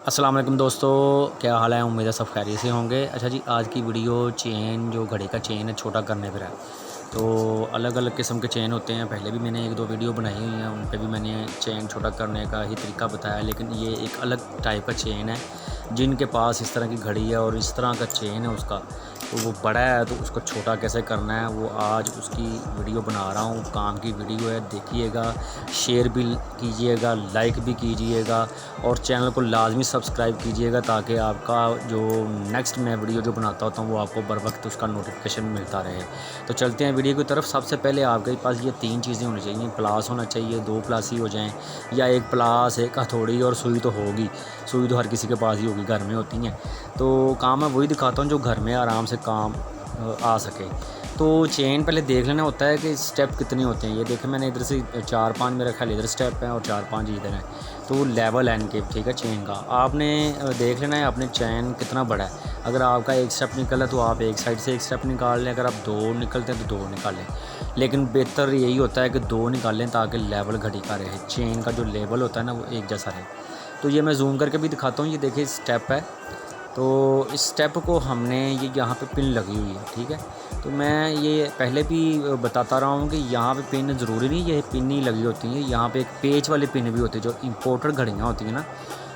अस्सलाम वालेकुम दोस्तों, क्या हाल है। उम्मीद है सब खैरियत से होंगे। अच्छा जी, आज की वीडियो चेन जो घड़ी का चेन है छोटा करने पर है। तो अलग अलग किस्म के चेन होते हैं। पहले भी मैंने 1-2 वीडियो बनाई हुई हैं, उन पे भी मैंने चेन छोटा करने का ही तरीका बताया, लेकिन ये एक अलग टाइप का चेन है। जिनके पास इस तरह की घड़ी है और इस तरह का चेन है उसका, तो वो बड़ा है, तो उसको छोटा कैसे करना है वो आज उसकी वीडियो बना रहा हूँ। काम की वीडियो है, देखिएगा, शेयर भी कीजिएगा, लाइक भी कीजिएगा और चैनल को लाजमी सब्सक्राइब कीजिएगा, ताकि आपका जो नेक्स्ट मैं वीडियो जो बनाता होता हूँ वो आपको बर वक्त उसका नोटिफिकेशन मिलता रहे। तो चलते हैं वीडियो की तरफ। सबसे पहले आपके पास ये 3 चीज़ें होनी चाहिए। प्लास होना चाहिए, 2 प्लास ही हो जाएँ, या 1 प्लास, 1 हथौड़ी और सुई तो होगी। सुई तो हर किसी के पास ही होगी, घर में होती हैं। तो काम मैं वही दिखाता हूँ जो घर में आराम से काम आ सके। तो चेन पहले देख लेना होता है कि स्टेप कितने होते हैं। ये देखें, मैंने इधर से 4-5 मेरा ख्याल इधर स्टेप हैं और 4-5 इधर हैं, तो लेवल है इनके, ठीक है। चेन का आपने देख लेना है अपने चेन कितना बड़ा है। अगर आपका 1 स्टेप निकला तो आप एक साइड से 1 स्टेप निकाल लें, अगर आप 2 निकलते हैं तो 2 निकालें, लेकिन बेहतर यही होता है कि 2 निकालें ताकि लेवल घड़ी का रहे। चेन का जो लेवल होता है ना वो एक जैसा रहे। तो ये मैं जूम करके भी दिखाता हूँ। ये देखिए स्टेप है, तो इस स्टेप को हमने ये यहाँ पे पिन लगी हुई है, ठीक है। तो मैं ये पहले भी बताता रहा हूँ कि यहाँ पे पिन ज़रूरी नहीं ये पिन ही लगी होती है, यहाँ पे एक पेच वाली पिन भी होती है। जो इम्पोर्टेड घड़ियाँ होती हैं ना,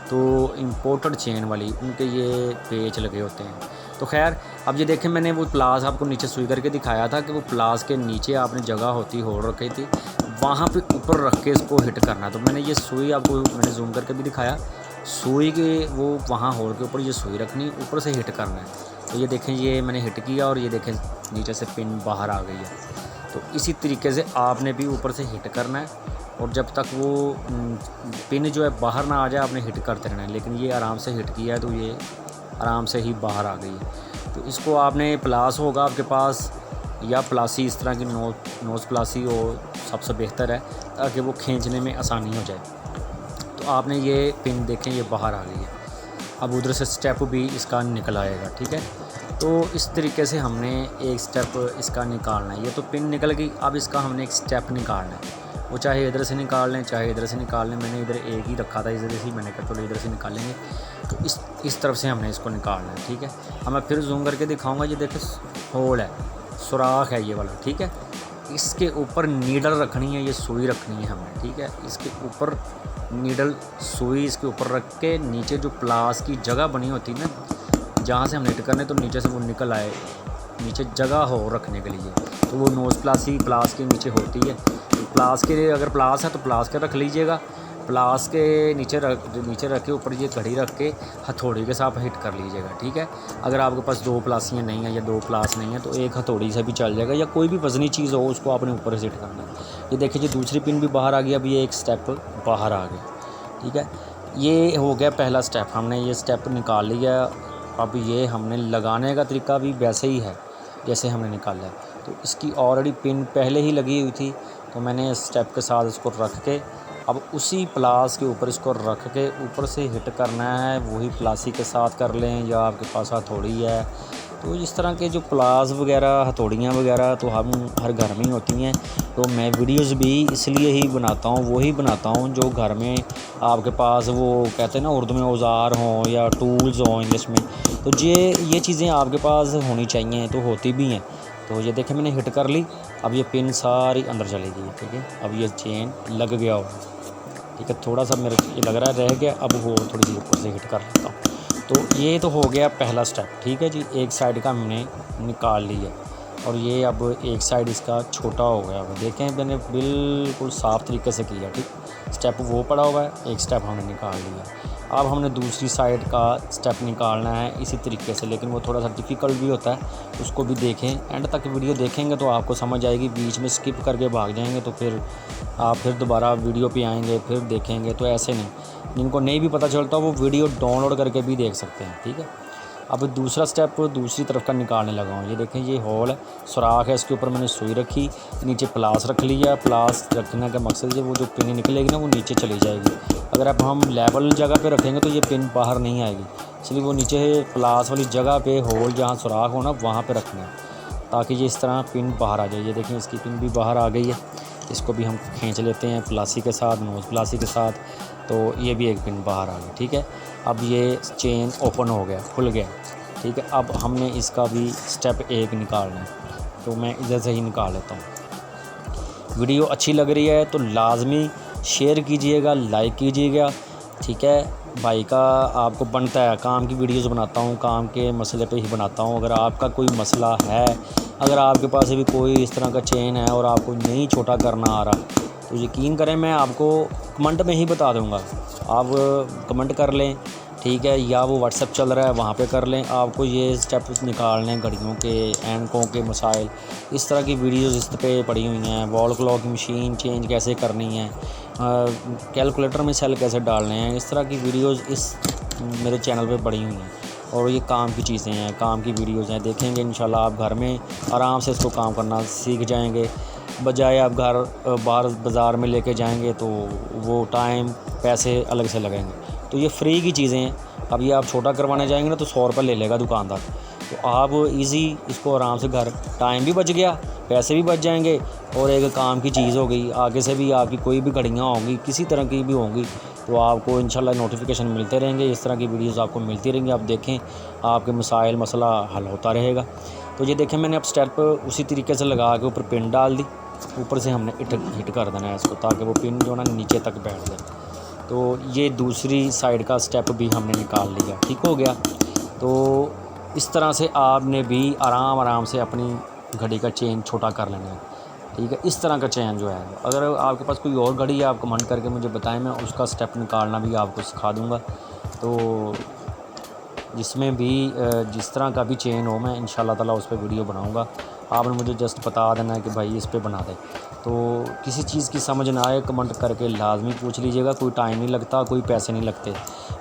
तो इम्पोर्टेड चेन वाली, उनके ये पेच लगे होते हैं। तो खैर, अब ये देखें, मैंने वो प्लास आपको नीचे सुई करके दिखाया था कि वो प्लास के नीचे आपने जगह होती होल्ड रखी थी, वहाँ पे ऊपर रख के इसको हिट करना। तो मैंने ये सुई आपको मैंने जूम करके भी दिखाया। सुई के वो वहाँ होल्ड के ऊपर ये सुई रखनी, ऊपर से हिट करना है। तो ये देखें, ये मैंने हिट किया और ये देखें नीचे से पिन बाहर आ गई है। तो इसी तरीके से आपने भी ऊपर से हिट करना है, और जब तक वो पिन जो है बाहर ना आ जाए आपने हिट करते रहना है। लेकिन ये आराम से हिट किया है तो ये आराम से ही बाहर आ गई है। तो इसको आपने प्लास होगा आपके पास, या प्लासी, इस तरह की नोज़ प्लासी हो सबसे बेहतर है, ताकि वो खींचने में आसानी हो जाए। तो आपने ये पिन देखें ये बाहर आ गई है। अब उधर से स्टेप भी इसका निकल आएगा, ठीक है। तो इस तरीके से हमने एक स्टेप इसका निकालना है। ये तो पिन निकल गई, अब इसका हमने एक स्टेप निकालना है। वो चाहे इधर से निकाल लें चाहे इधर से निकाल लें। मैंने इधर एक ही रखा था, इधर से मैंने कहा चलो इधर से निकालेंगे। तो इस तरफ से हमने इसको निकालना है, ठीक है। अब मैं फिर जूम करके दिखाऊँगा। ये देखो होल है, सुराख है ये वाला, ठीक है। इसके ऊपर नीडल रखनी है, ये सुई रखनी है हमने, ठीक है। इसके ऊपर नीडल सुई इसके ऊपर रख के नीचे जो प्लास की जगह बनी होती है ना, जहाँ से हम हिट करने तो नीचे से वो निकल आए, नीचे जगह हो रखने के लिए। तो वो नोज़ प्लास ही प्लास के नीचे होती है। तो प्लास के लिए अगर प्लास है तो प्लास के रख लीजिएगा, प्लास के नीचे रख के ऊपर ये घड़ी रख के हथौड़ी के साथ हिट कर लीजिएगा, ठीक है। अगर आपके पास 2 प्लासियाँ नहीं हैं या 2 प्लास नहीं है तो 1 हथौड़ी से भी चल जाएगा, या कोई भी वज़नी चीज़ हो उसको आपने ऊपर से हिट करना है। ये देखिए, ये दूसरी पिन भी बाहर आ गई। अब ये एक स्टेप बाहर आ गई, ठीक है। ये हो गया पहला स्टेप, हमने ये स्टेप निकाल लिया। अब ये हमने लगाने का तरीका भी वैसे ही है जैसे हमने निकाला है। तो इसकी ऑलरेडी पिन पहले ही लगी हुई थी, तो मैंने स्टेप के साथ इसको रख के अब उसी प्लास के ऊपर इसको रख के ऊपर से हिट करना है। वही प्लासी के साथ कर लें, या आपके पास हथौड़ी है तो इस तरह के जो प्लास वगैरह हथौड़ियाँ वगैरह तो हम हर घर में ही होती हैं। तो मैं वीडियोज़ भी इसलिए ही बनाता हूँ, वही बनाता हूँ जो घर में आपके पास वो कहते हैं ना उर्दू में औज़ार हों या टूल्स हों इंग्लिश में, तो ये चीज़ें आपके पास होनी चाहिए, तो होती भी हैं। तो ये देखें, मैंने हिट कर ली। अब ये पिन सारी अंदर चली गई, ठीक है। अब ये चेन लग गया हो, ठीक है। थोड़ा सा मेरे ये लग रहा है रह गया, अब वो थोड़ी सी ऊपर से हिट कर लेता हूँ। तो ये तो हो गया पहला स्टेप, ठीक है जी। एक साइड का हमने निकाल लिया, और ये अब एक साइड इसका छोटा हो गया। अब देखें, मैंने बिल्कुल साफ़ तरीके से किया, ठीक। स्टेप वो पड़ा हुआ है, एक स्टेप हमने निकाल लिया। अब हमने दूसरी साइड का स्टेप निकालना है इसी तरीके से, लेकिन वो थोड़ा सा डिफ़िकल्ट भी होता है। उसको भी देखें, एंड तक वीडियो देखेंगे तो आपको समझ आएगी। बीच में स्किप करके भाग जाएंगे तो फिर आप फिर दोबारा वीडियो पे आएंगे फिर देखेंगे, तो ऐसे नहीं। जिनको नहीं भी पता चलता वो वीडियो डाउनलोड करके भी देख सकते हैं, ठीक है। अब दूसरा स्टेप दूसरी तरफ का निकालने लगा हूँ। ये देखें, ये होल है, सुराख है, इसके ऊपर मैंने सुई रखी, नीचे प्लास रख लिया। प्लास रखने का मकसद है वो जो पिन निकलेगी ना वो नीचे चली जाएगी। अगर अब हम लेवल जगह पे रखेंगे तो ये पिन बाहर नहीं आएगी, इसलिए वो नीचे प्लास वाली जगह पे होल जहाँ सुराख हो ना वहाँ पर रखना है, ताकि ये इस तरह पिन बाहर आ जाए। ये देखें, इसकी पिन भी बाहर आ गई है। इसको भी हम खींच लेते हैं प्लासी के साथ, नोज़ प्लासी के साथ। तो ये भी एक पिन बाहर आ गई, ठीक है। अब ये चेन ओपन हो गया, खुल गया, ठीक है। अब हमने इसका भी स्टेप 1 निकालना है, तो मैं इधर से ही निकाल लेता हूँ। वीडियो अच्छी लग रही है तो लाजमी शेयर कीजिएगा, लाइक कीजिएगा, ठीक है। भाई का आपको बनता है, काम की वीडियोस बनाता हूँ, काम के मसले पे ही बनाता हूँ। अगर आपका कोई मसला है, अगर आपके पास भी कोई इस तरह का चेन है और आपको नहीं छोटा करना आ रहा, तो यकीन करें मैं आपको कमेंट में ही बता दूँगा। आप कमेंट कर लें, ठीक है, या वो व्हाट्सएप चल रहा है वहाँ पे कर लें। आपको ये स्टेप्स निकालने घड़ियों के, एनकों के मसाइल, इस तरह की वीडियोस इस पे पड़ी हुई हैं। वॉल क्लॉक की मशीन चेंज कैसे करनी है, कैलकुलेटर में सेल कैसे डालने हैं, इस तरह की वीडियोस इस मेरे चैनल पे पड़ी हुई हैं। और ये काम की चीज़ें हैं, काम की वीडियोस हैं, देखेंगे इंशाल्लाह आप घर में आराम से इसको काम करना सीख जाएंगे। बजाय आप घर बाहर बाज़ार में लेके जाएंगे तो वो टाइम पैसे अलग से लगेंगे। तो ये फ्री की चीज़ें हैं। अब ये आप छोटा करवाने जाएंगे ना तो 100 रुपये ले लेगा दुकानदार। तो आप इजी इसको आराम से घर, टाइम भी बच गया, पैसे भी बच जाएंगे, और एक काम की चीज़ हो गई। आगे से भी आपकी कोई भी घड़ियाँ होंगी, किसी तरह की भी होंगी, तो आपको इंशाल्लाह नोटिफिकेशन मिलते रहेंगे, इस तरह की वीडियोज़ आपको मिलती रहेंगी। आप देखें, आपके मसाइल मसला हल होता रहेगा। तो ये देखें, मैंने अब स्टेप उसी तरीके से लगा के ऊपर पिन डाल दी, ऊपर से हमने हिट कर देना है इसको, ताकि वो पिन जो ना नीचे तक बैठ जाए। तो ये दूसरी साइड का स्टेप भी हमने निकाल लिया, ठीक हो गया। तो इस तरह से आपने भी आराम से अपनी घड़ी का चेन छोटा कर लेना है, ठीक है। इस तरह का चेन जो है, अगर आपके पास कोई और घड़ी है आप कमेंट करके मुझे बताएं, मैं उसका स्टेप निकालना भी आपको सिखा दूँगा। तो जिसमें भी जिस तरह का भी चेन हो, मैं इंशाल्लाह ताला उस पर वीडियो बनाऊँगा। आपने मुझे जस्ट बता देना है कि भाई इस पे बना दे। तो किसी चीज़ की समझ ना आए कमेंट करके लाजमी पूछ लीजिएगा। कोई टाइम नहीं लगता, कोई पैसे नहीं लगते,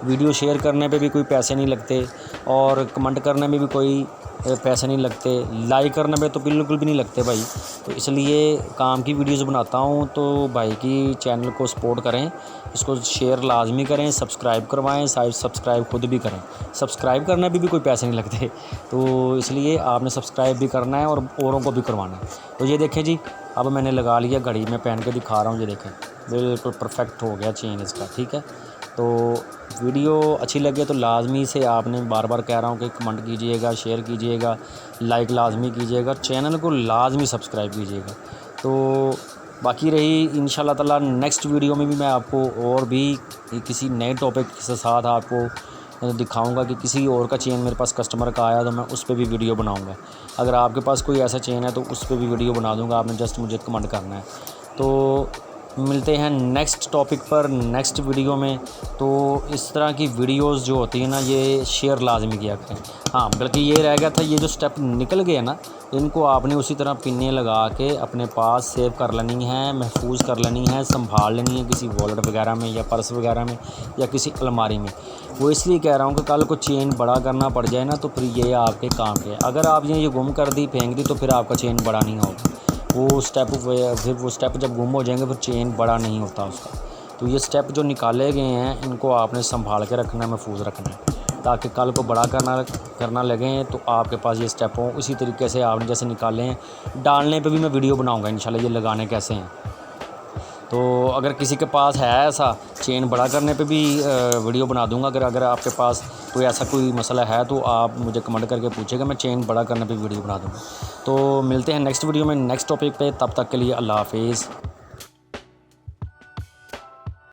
वीडियो शेयर करने पे भी कोई पैसे नहीं लगते, और कमेंट करने में भी कोई पैसे नहीं लगते, लाइक करने पे तो बिल्कुल भी नहीं लगते भाई। तो इसलिए काम की वीडियोस बनाता हूँ, तो भाई की चैनल को सपोर्ट करें, इसको शेयर लाजमी करें, सब्सक्राइब करवाएं, सब्सक्राइब खुद भी करें। सब्सक्राइब करने पे भी कोई पैसे नहीं लगते, तो इसलिए आपने सब्सक्राइब भी करना है और औरों को भी करवाना है। तो ये देखें जी, अब मैंने लगा लिया, घड़ी में पहन के दिखा रहा हूँ, ये देखें बिल्कुल परफेक्ट हो गया चेन इसका, ठीक है। तो वीडियो अच्छी लगे तो लाजमी से आपने बार बार कह रहा हूँ कि कमेंट कीजिएगा, शेयर कीजिएगा, लाइक लाजमी कीजिएगा, चैनल को लाजमी सब्सक्राइब कीजिएगा। तो बाकी रही इंशाल्लाह ताला नेक्स्ट वीडियो में भी मैं आपको और भी किसी नए टॉपिक के साथ आपको दिखाऊंगा कि किसी और का चेन मेरे पास कस्टमर का आया तो मैं उस पर भी वीडियो बनाऊंगा। अगर आपके पास कोई ऐसा चेन है तो उस पर भी वीडियो बना दूंगा, आपने जस्ट मुझे कमेंट करना है। तो मिलते हैं नेक्स्ट टॉपिक पर नेक्स्ट वीडियो में। तो इस तरह की वीडियोस जो होती है ना, ये शेयर लाजमी किया करें। हाँ, बल्कि ये रह गया था, ये जो स्टेप निकल गए ना, इनको आपने उसी तरह पिन्ने लगा के अपने पास सेव कर लेनी है, महफूज कर लेनी है, संभाल लेनी है किसी वॉलेट वगैरह में या पर्स वगैरह में या किसी अलमारी में। वो इसलिए कह रहा हूँ कि कल को चेन बड़ा करना पड़ जाए ना, तो फिर ये आपके काम के। अगर आप ये गुम कर दी, फेंक दी, तो फिर आपका चेन बड़ा नहीं होगा। वो स्टेप जब गुम हो जाएंगे फिर चेन बड़ा नहीं होता उसका। तो ये स्टेप जो निकाले गए हैं, इनको आपने संभाल के रखना है, महफूज रखना है, ताकि कल को बड़ा करना लगे तो आपके पास ये स्टेप हों। इसी तरीके से आपने जैसे निकाले हैं, डालने पे भी मैं वीडियो बनाऊंगा इंशाल्लाह, ये लगाने कैसे हैं। तो अगर किसी के पास है ऐसा, चेन बड़ा करने पे भी वीडियो बना दूंगा। अगर आपके पास कोई ऐसा कोई मसला है तो आप मुझे कमेंट करके पूछेगा, मैं चेन बड़ा करने पे वीडियो बना दूंगा। तो मिलते हैं नेक्स्ट वीडियो में नेक्स्ट टॉपिक पे, तब तक के लिए अल्लाह हाफिज़।